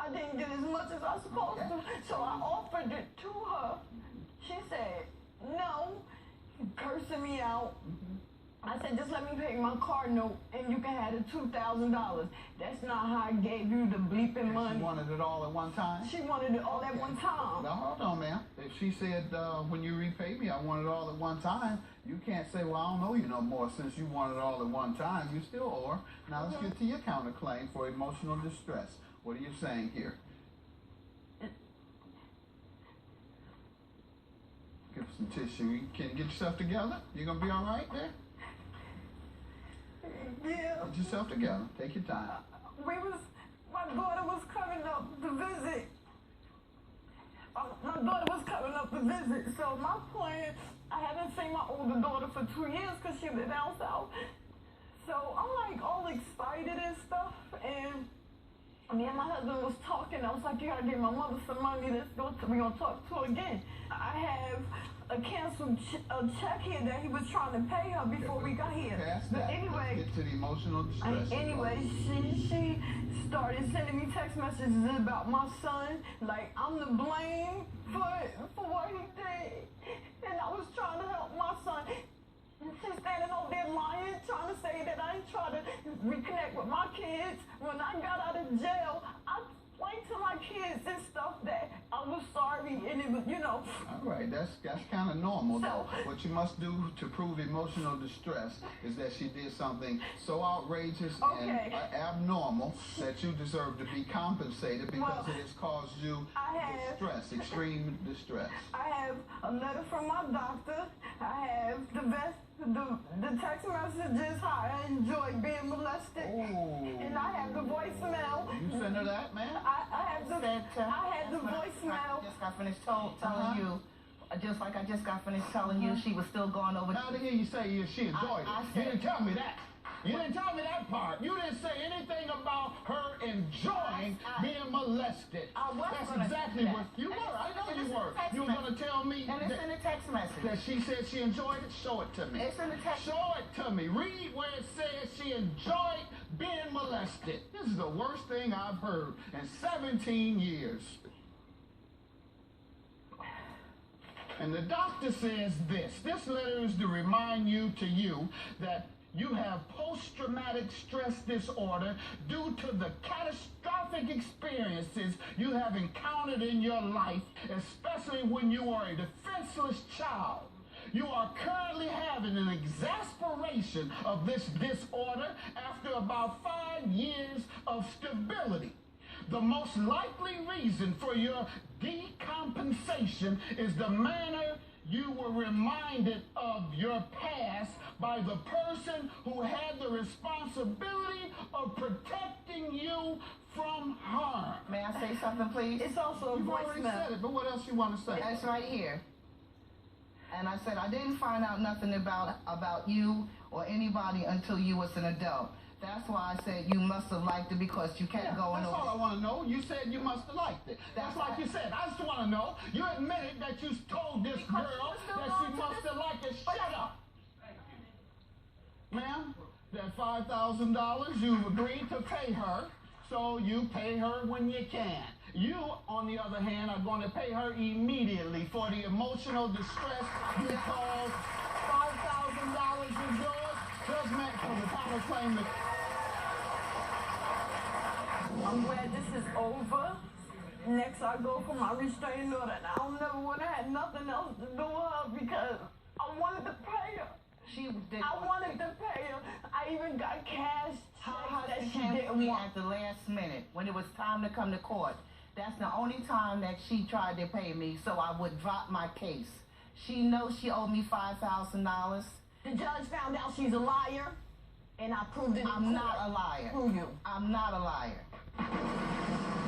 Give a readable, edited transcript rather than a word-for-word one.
I didn't get as much as I was supposed to, so I offered it to her. She said, no, cursing me out. I said, just let me pay my car note and you can have the $2,000. That's not how I gave you the bleeping money. She wanted it all at one time? She wanted it all at one time. Now, hold on, ma'am. If she said, when you repay me, I want it all at one time, you can't say, well, I don't owe you no more since you want it all at one time. You still owe her. Now, let's get to your counterclaim for emotional distress. What are you saying here? Give some tissue. Can you get yourself together? You gonna be all right there? Yeah. Get yourself together. Take your time. My daughter was coming up to visit. My daughter was coming up to visit. So my plan, I haven't seen my older daughter for 2 years because she lived down south. So I'm like all excited and stuff. And me and my husband was talking. I was like, you gotta give my mother some money. We're gonna talk to her again. I have a canceled check here that he was trying to pay her before we got here. But anyway, let's get to the emotional distress. Anyway, she started sending me text messages about my son, like I'm to blame for what he did, and I was trying to help my son. She's standing over there lying, trying to say that I ain't trying to reconnect with my kids. When I got out of jail, I explained to my kids and stuff that I was sorry, and it was, All right, that's kind of normal. So, what you must do to prove emotional distress is that she did something so outrageous and abnormal that you deserve to be compensated because it has caused you distress, extreme distress. I have a letter from my doctor. I have the text messages how I enjoy being molested. Oh. And I have the voicemail. You sent her that, man? I have the voicemail. I just got finished telling you, just like I just got finished telling you, she was still going over. Now to hear you say she enjoyed it. You didn't tell me that. You didn't tell me that part. You didn't say anything about her enjoying being molested. That's exactly what you were. I know you were. You were going to tell me and it's in the text message that she said she enjoyed it. Show it to me. It's in the text. Show it to me. Read where it says she enjoyed being molested. This is the worst thing I've heard in 17 years. And the doctor says this letter is to remind you that you have post-traumatic stress disorder due to the catastrophic experiences you have encountered in your life, especially when you are a defenseless child. You are currently having an exacerbation of this disorder after about 5 years of stability. The most likely reason for your decompensation is the manner you were reminded of your past by the person who had the responsibility of protecting you from harm. May I say something, please? It's also a You've already said it, but what else you want to say? It's right here. And I said I didn't find out nothing about you or anybody until you was an adult. That's why I said you must have liked it because you kept going over. That's all I want to know. You said you must have liked it. That's like you said. I just want to know. You admitted that you told this girl that she must have liked it. Shut up. Ma'am, that $5,000 you've agreed to pay her, so you pay her when you can. You, on the other hand, are going to pay her immediately for the emotional distress because $5,000 is yours. Judgment from the counterclaim. I'm glad this is over. Next, I go for my restraining order, and I don't never want to have nothing else to do with her because I wanted to pay her. I wanted to pay her. I even got cash checks that she didn't want. At the last minute, when it was time to come to court, that's the only time that she tried to pay me, so I would drop my case. She knows she owed me $5,000. The judge found out she's a liar, and I proved it in court. I'm not a liar. Prove you. I'm not a liar.